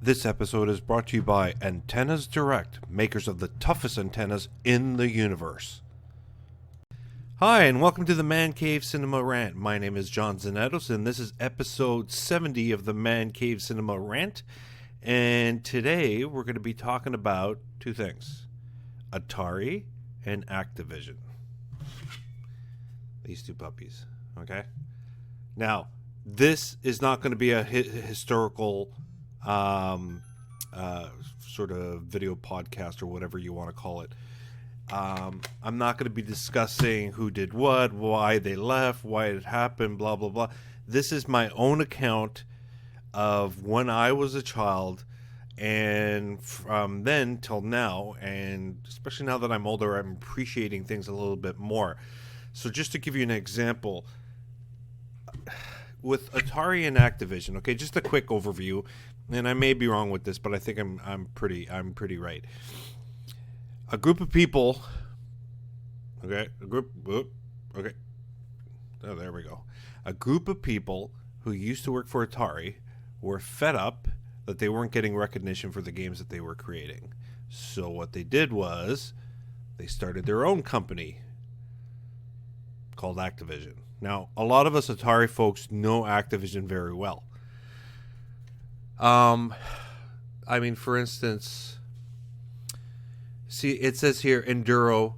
This episode is brought to you by Antennas Direct, makers of the toughest antennas in the universe. Hi, and welcome to the Man Cave Cinema Rant. My name is John Zanettos, and this is episode 70 of the Man Cave Cinema Rant. And today we're going to be talking about two things: Atari and Activision. These two puppies, okay? Now, this is not going to be a historical sort of video podcast or whatever you want to call it. I'm not going to be discussing who did what, why they left, why it happened, blah, blah, blah. This is my own account of when I was a child, and from then till now, and especially now that I'm older, I'm appreciating things a little bit more. So just to give you an example, with Atari and Activision, okay, just a quick overview, and I may be wrong with this, but I think I'm pretty right. A group of people, okay, oh, there we go. A group of people who used to work for Atari were fed up that they weren't getting recognition for the games that they were creating. So what they did was they started their own company called Activision. Now, a lot of us Atari folks know Activision very well. I mean, for instance, see, it says here, Enduro,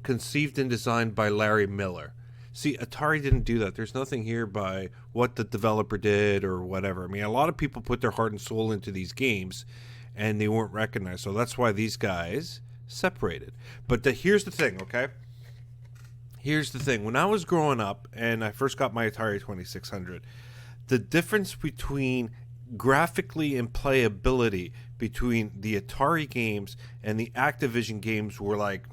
conceived and designed by Larry Miller. See, Atari didn't do that. There's nothing here by what the developer did or whatever. I mean, a lot of people put their heart and soul into these games, and they weren't recognized. So that's why these guys separated. But here's the thing, okay? Here's the thing. When I was growing up and I first got my Atari 2600, the difference between graphically and playability between the Atari games and the Activision games were like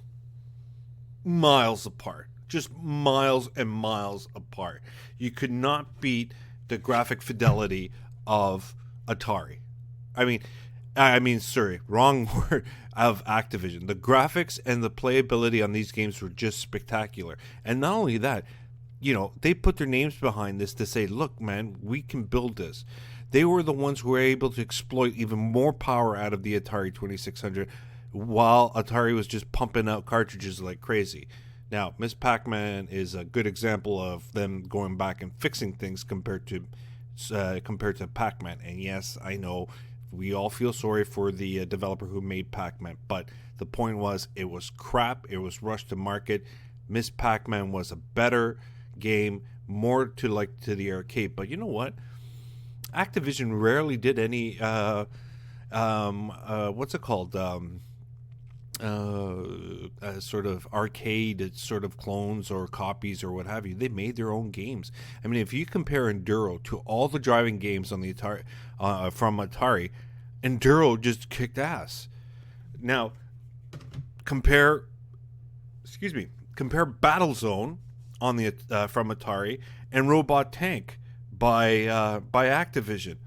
miles apart. Just miles and miles apart. You could not beat the graphic fidelity of Atari. Sorry, wrong word, of Activision. The graphics and the playability on these games were just spectacular. And not only that, you know, they put their names behind this to say, look, man, we can build this. They were the ones who were able to exploit even more power out of the Atari 2600 while Atari was just pumping out cartridges like crazy. Now, Ms. Pac-Man is a good example of them going back and fixing things compared to Pac-Man. And yes, I know we all feel sorry for the developer who made Pac-Man, but the point was it was crap. It was rushed to market. Ms. Pac-Man was a better game, more to the arcade. But you know what? Activision rarely did any what's it called? Sort of arcade sort of clones or copies or what have you. They made their own games. I mean, if you compare Enduro to all the driving games on the Atari from Atari, Enduro just kicked ass. Now, compare Battlezone on the from Atari and Robot Tank by Activision.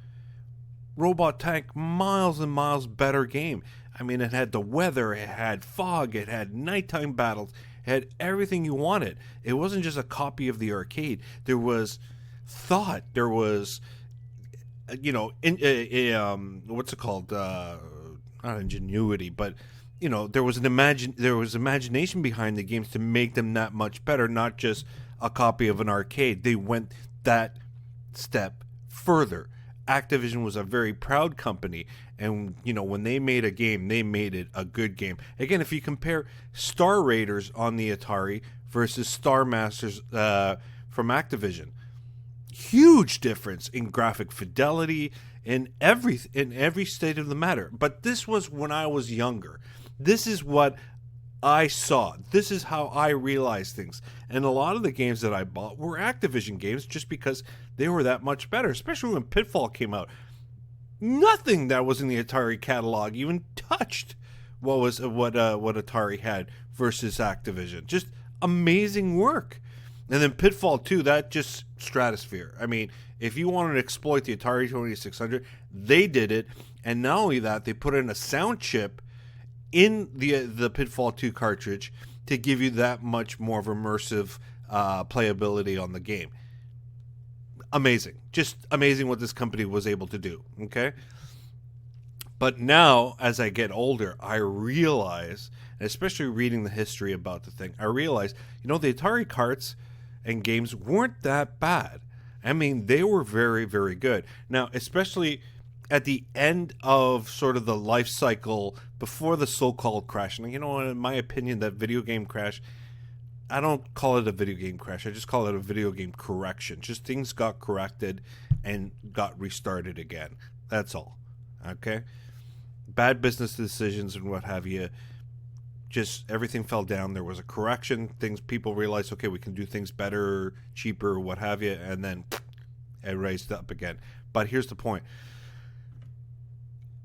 Robot Tank, miles and miles better game. I mean, it had the weather, it had fog, it had nighttime battles, it had everything you wanted. It wasn't just a copy of the arcade. There was thought. There was, what's it called? Not ingenuity, but there was imagination behind the games to make them that much better. Not just a copy of an arcade. They went that step further. Activision was a very proud company, and when they made a game, they made it a good game. Again, if you compare Star Raiders on the Atari versus Star Masters from Activision, huge difference in graphic fidelity in every state of the matter. But this was when I was younger. This is what I saw. This is how I realized things. And a lot of the games that I bought were Activision games just because they were that much better, especially when Pitfall came out. Nothing that was in the Atari catalog even touched what Atari had versus Activision. Just amazing work. And then Pitfall 2, that just stratosphere. I mean, if you wanted to exploit the Atari 2600, they did it. And not only that, they put in a sound chip in the Pitfall 2 cartridge to give you that much more of immersive playability on the game. Amazing. Just amazing what this company was able to do, okay? But now, as I get older, I realize, and especially reading the history about the thing, I realize, the Atari carts and games weren't that bad. I mean, they were very, very good. Now, especially at the end of sort of the life cycle before the so-called crash. And, in my opinion, that video game crash, I don't call it a video game crash. I just call it a video game correction. Just things got corrected and got restarted again. That's all. Okay? Bad business decisions and what have you. Just everything fell down. There was a correction. People realized, okay, we can do things better, cheaper, what have you, and then it raised up again. But here's the point.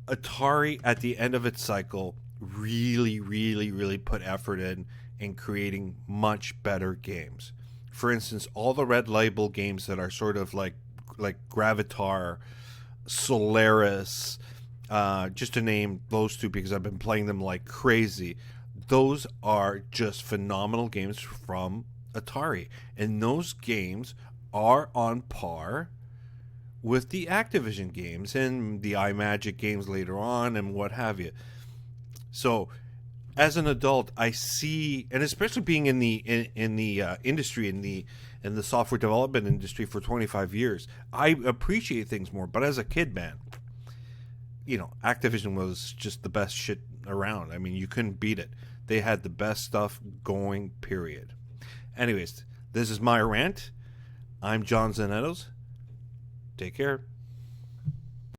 Atari, at the end of its cycle, really, really, really put effort in creating much better games. For instance, all the Red Label games that are sort of like Gravatar, Solaris, just to name those two because I've been playing them like crazy. Those are just phenomenal games from Atari. And those games are on par with the Activision games and the iMagic games later on and what have you. So, as an adult, I see, and especially being in the industry, in the software development industry for 25 years, I appreciate things more. But as a kid, man, Activision was just the best shit around. I mean, you couldn't beat it. They had the best stuff going, period. Anyways, this is my rant. I'm John Zanettos. Take care.